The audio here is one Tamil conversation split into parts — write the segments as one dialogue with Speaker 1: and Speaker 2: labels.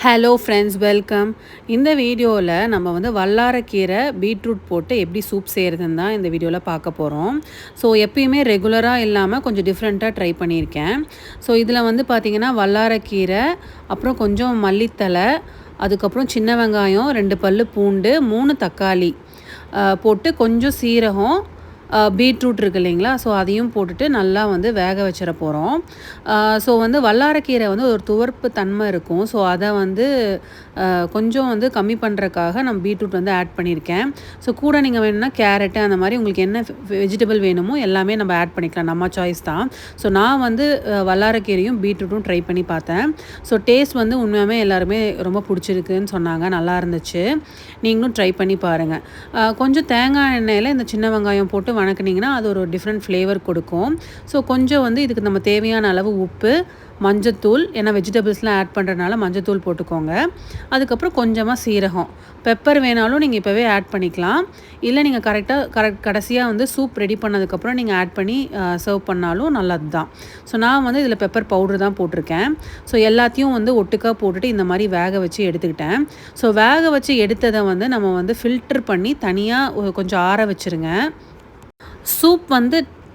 Speaker 1: Hello friends, welcome. இந்த வீடியோவில் நம்ம வல்லாரக்கீரை பீட்ரூட் போட்டு எப்படி சூப் செய்கிறதுன்னு தான் இந்த வீடியோவில் பார்க்க போகிறோம். ஸோ எப்பயுமே ரெகுலராக இல்லாமல் கொஞ்சம் டிஃப்ரெண்ட்டாக ட்ரை பண்ணியிருக்கேன். ஸோ இதில் பார்த்திங்கன்னா வல்லாரக்கீரை, அப்புறம் கொஞ்சம் மல்லித்தழை, அதுக்கப்புறம் சின்ன வெங்காயம், 2 பல்லு பூண்டு, 3 தக்காளி போட்டு கொஞ்சம் சீரகம், பீட்ரூட் இருக்குது இல்லைங்களா, ஸோ அதையும் போட்டுட்டு நல்லா வேக வச்சிட போகிறோம். ஸோ வல்லாரக்கீரை ஒரு துவர்ப்பு தன்மை இருக்கும். ஸோ அதை கொஞ்சம் கம்மி பண்ணுறதுக்காக நம்ம பீட்ரூட் ஆட் பண்ணியிருக்கேன். ஸோ கூட நீங்கள் வேணும்னா கேரட்டு அந்த மாதிரி உங்களுக்கு என்ன வெஜிடபிள் வேணுமோ எல்லாமே நம்ம ஆட் பண்ணிக்கலாம், நம்ம சாய்ஸ் தான். ஸோ நான் வல்லாரக்கீரையும் பீட்ரூட்டும் ட்ரை பண்ணி பார்த்தேன். ஸோ டேஸ்ட் உண்மையாகவே எல்லாருமே ரொம்ப பிடிச்சிருக்குன்னு சொன்னாங்க, நல்லா இருந்துச்சு. நீங்களும் ட்ரை பண்ணி பாருங்கள். கொஞ்சம் தேங்காய் எண்ணெயில் இந்த சின்ன வெங்காயம் போட்டு வணக்குனிங்கன்னா அது ஒரு டிஃப்ரெண்ட் ஃப்ளேவர் கொடுக்கும். ஸோ கொஞ்சம் இதுக்கு நம்ம தேவையான அளவு உப்பு, மஞ்சத்தூள், ஏன்னா வெஜிடபிள்ஸ்லாம் ஆட் பண்ணுறதுனால மஞ்சத்தூள் போட்டுக்கோங்க. அதுக்கப்புறம் கொஞ்சமாக சீரகம், பெப்பர் வேணாலும் நீங்கள் இப்போவே ஆட் பண்ணிக்கலாம். இல்லை நீங்கள் கடைசியாக சூப் ரெடி பண்ணதுக்கப்புறம் நீங்கள் ஆட் பண்ணி சர்வ் பண்ணாலும் நல்லது தான். ஸோ நான் இதில் பெப்பர் பவுடர் தான் போட்டிருக்கேன். ஸோ எல்லாத்தையும் ஒட்டுக்காக போட்டுட்டு இந்த மாதிரி வேக வச்சு எடுத்துக்கிட்டேன். ஸோ வேக வச்சு எடுத்ததை நம்ம ஃபில்டர் பண்ணி தனியாக கொஞ்சம் ஆற வச்சுருங்க. சூப்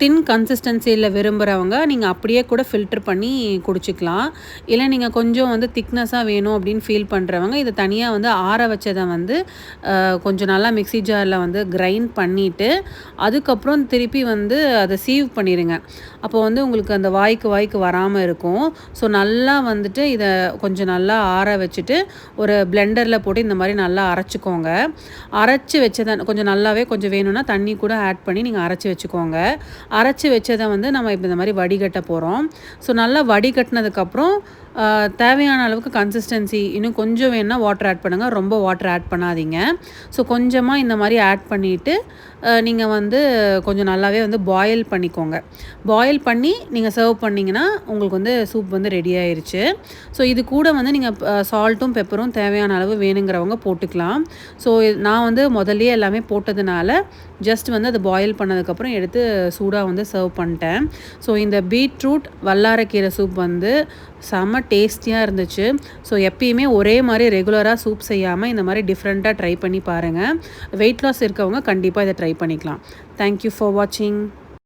Speaker 1: தின் கன்சிஸ்டன்சியில் விரும்புகிறவங்க நீங்கள் அப்படியே கூட ஃபில்டர் பண்ணி குடிச்சிக்கலாம். இல்லை நீங்கள் கொஞ்சம் திக்னஸாக வேணும் அப்படின்னு ஃபீல் பண்ணுறவங்க இதை தனியாக ஆற வச்சதை கொஞ்சம் நல்லா மிக்ஸி ஜாரில் கிரைண்ட் பண்ணிவிட்டு அதுக்கப்புறம் திருப்பி அதை சீவ் பண்ணிடுங்க. அப்போ உங்களுக்கு அந்த வாய்க்கு வராமல் இருக்கும். ஸோ நல்லா இதை கொஞ்சம் நல்லா ஆற வச்சுட்டு ஒரு பிளெண்டரில் போட்டு இந்த மாதிரி நல்லா அரைச்சிக்கோங்க. அரைச்சி வச்சதை கொஞ்சம் நல்லாவே கொஞ்சம் வேணும்னா தண்ணி கூட ஆட் பண்ணி நீங்கள் அரைச்சி வச்சுக்கோங்க. அரைச்சி வச்சதை நம்ம இப்போ இந்த மாதிரி வடிகட்ட போகிறோம். ஸோ நல்லா வடிகட்டினதுக்கப்புறம் தேவையான அளவுக்கு கன்சிஸ்டன்சி இன்னும் கொஞ்சம் வேணுன்னா வாட்டர் ஆட் பண்ணுங்கள், ரொம்ப வாட்டர் ஆட் பண்ணாதீங்க. ஸோ கொஞ்சமாக இந்த மாதிரி ஆட் பண்ணிவிட்டு நீங்கள் கொஞ்சம் நல்லாவே பாயில் பண்ணிக்கோங்க. பாயில் பண்ணி நீங்கள் சர்வ் பண்ணிங்கன்னா உங்களுக்கு சூப் ரெடி ஆயிடுச்சு. ஸோ இது கூட நீங்கள் சால்ட்டும் பெப்பரும் தேவையான அளவு வேணுங்கிறவங்க போட்டுக்கலாம். ஸோ நான் முதல்லையே எல்லாமே போட்டதுனால ஜஸ்ட் அது பாயில் பண்ணதுக்கப்புறம் எடுத்து சூடாக சர்வ் பண்ணிட்டேன். ஸோ இந்த பீட்ரூட் வல்லாரக்கீரை சூப் செம்ம டேஸ்டியாக இருந்துச்சு. ஸோ எப்பயுமே ஒரே மாதிரி ரெகுலராக சூப் செய்யாமல் இந்த மாதிரி டிஃப்ரெண்ட்டாக ட்ரை பண்ணி பாருங்கள். வெயிட் லாஸ் இருக்கவங்க கண்டிப்பாக இதை ட்ரை பண்ணிக்கலாம். தேங்க்யூ ஃபார் வாட்சிங்.